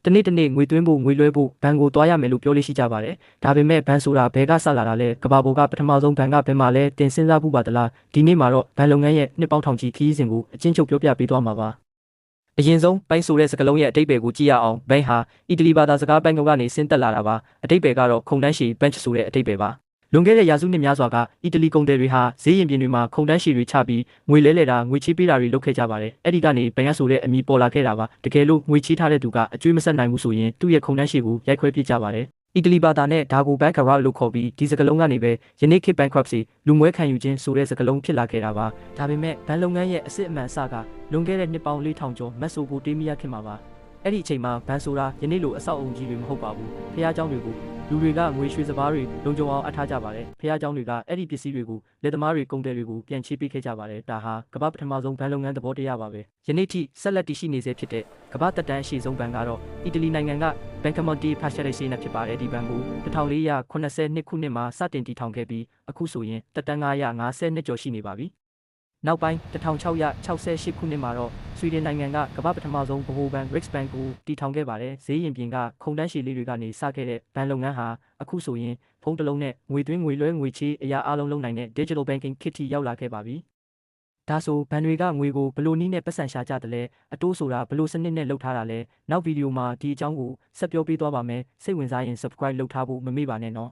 တနေ့ငွေသွင်းဖို့ငွေလွှဲဖို့ဘဏ်ကိုသွားရမယ်လို့ပြောလို့ရှိကြပါတယ်။ဒါပေမဲ့ဘဏ်ဆိုတာဘယ်ကဆက်လာတာလဲကဘာပေါ်ကပထမဆုံးဘဏ်ကဘယ်မှာလဲတင်စဉ်းစားဖို့ပါတလားဒီနေ့မှာတော့ဘဏ်လုပ်ငန်းရဲ့နှစ်ပေါင်းထောင်ချီခရီးစဉ်ကိုအချင်းချုပ်ပြောပြပေးသွားမှာပါ။အရင်ဆုံးဘိုင်းဆိုတဲ့စကားလုံးရဲ့အတိတ်ဘယ်ကိုကြည့်ရအောင်ဘိုင်းဟာအီတလီဘာသာစကားဘိုင်းကနေဆင်းသက်လာတာပါအတိတ်ဘယ်ကတော့ခုံတန်းရှည်ဘန့်ဆိုတဲ့အတိတ်ဘယ်ပါလွန်ခဲ့တဲ့ရာစုနှစ်များစွာကအီတလီကုန်တယ်တွေဟာဈေးရင်ပြင်တွေမှာခုံတန်းရှည်တွေချပြီးငွေလဲလှယ်တာငွေချေးပေးတာတွေလုပ်ခဲ့ကြပါတယ်အဲ့ဒီကနေဘန်ရဆိုတဲ့အမည်ပေါ်လာခဲ့တာပါတကယ်လို့ငွေချေးထားတဲ့သူကအကျွေးမဆက်နိုင်ဘူးဆိုရင်သူ့ရဲ့ခုံတန်းရှည်ကိုရိုက်ခွဲပစ်ကြပါတယ်အီတလီဘာသာနဲ့ဒါကိုဘန်ကရာလို့ခေါ်ပြီးဒီစကားလုံးကနေပဲယနေ့ခေတ် bankruptcy လူမွဲခံယူခြင်းဆိုတဲ့စကားလုံးဖြစ်လာခဲ့တာပါဒါပေမဲ့ဘဏ်လုပ်ငန်းရဲ့အစစ်အမှန်အစကလွန်ခဲ့တဲ့နှစ်ပေါင်း4000ကျော်မက်ဆိုပိုတေးမီးယားခေတ်မှာပါအဲ့ဒီအချိန်မှာဘန်ဆိုတာယနေ့လိုအဆောက်အုံကြီးတွေမဟုတ်ပါဘူးဖျားเจ้าတွေကိုလူတွေကငွေရွှေစပါးတွေလုံခြုံအောင်အထားကြပါတယ်ဖျားเจ้าတွေကအဲ့ဒီပစ္စည်းတွေကိုလက်သမားတွေကုန်တယ်တွေကိုပြန်ချေးပေးခဲ့ကြပါတယ်ဒါဟာကမ္ဘာပထမဆုံးဘဏ်လုပ်ငန်းသဘောတရားပါပဲယနေ့ထိဆက်လက်တည်ရှိနေဆဲဖြစ်တဲ့ကမ္ဘာတက်တန်းအရှိဆုံးဘဏ်ကတော့အီတလီနိုင်ငံက Banca Monte Paschiere ဖြစ်ပါတယ်ဒီဘဏ်ကို1482ခုနှစ်မှာစတင်တည်ထောင်ခဲ့ပြီးအခုဆိုရင်တက်တန်း950နှစ်ကျော်ရှိနေပါပြီနောက်ပိုင်း1668ခုနှစ်မှာတော့ဆွီဒင်နိုင်ငံကကမ္ဘာပထမဆုံးဗဟိုဘဏ် Riksbank ကိုတည်ထောင်ခဲ့ပါတယ်ဈေးရင်ပြင်ကခုံတန်းရှည်လေးတွေကနေစခဲ့တဲ့ဘဏ်လုပ်ငန်းဟာအခုဆိုရင်ဖုန်းတစ်လုံးနဲ့ငွေသွင်းငွေလွှဲငွေချေးအရာအလုံးလုံးနိုင်တဲ့ Digital Banking ခေတ်ထိရောက်လာခဲ့ပါပြီဒါဆိုဘဏ်တွေကငွေကိုဘယ်လိုနည်းနဲ့ပတ်စံရှာကြတယ်လဲအတိုးဆိုတာဘယ်လိုစနစ်နဲ့လုပ်ထားတာလဲနောက်ဗီဒီယိုမှာဒီအကြောင်းကိုဆက်ပြောပေးသွားပါမယ်စိတ်ဝင်စားရင် subscribe လုပ်ထားဖို့မမေ့ပါနဲ့နော်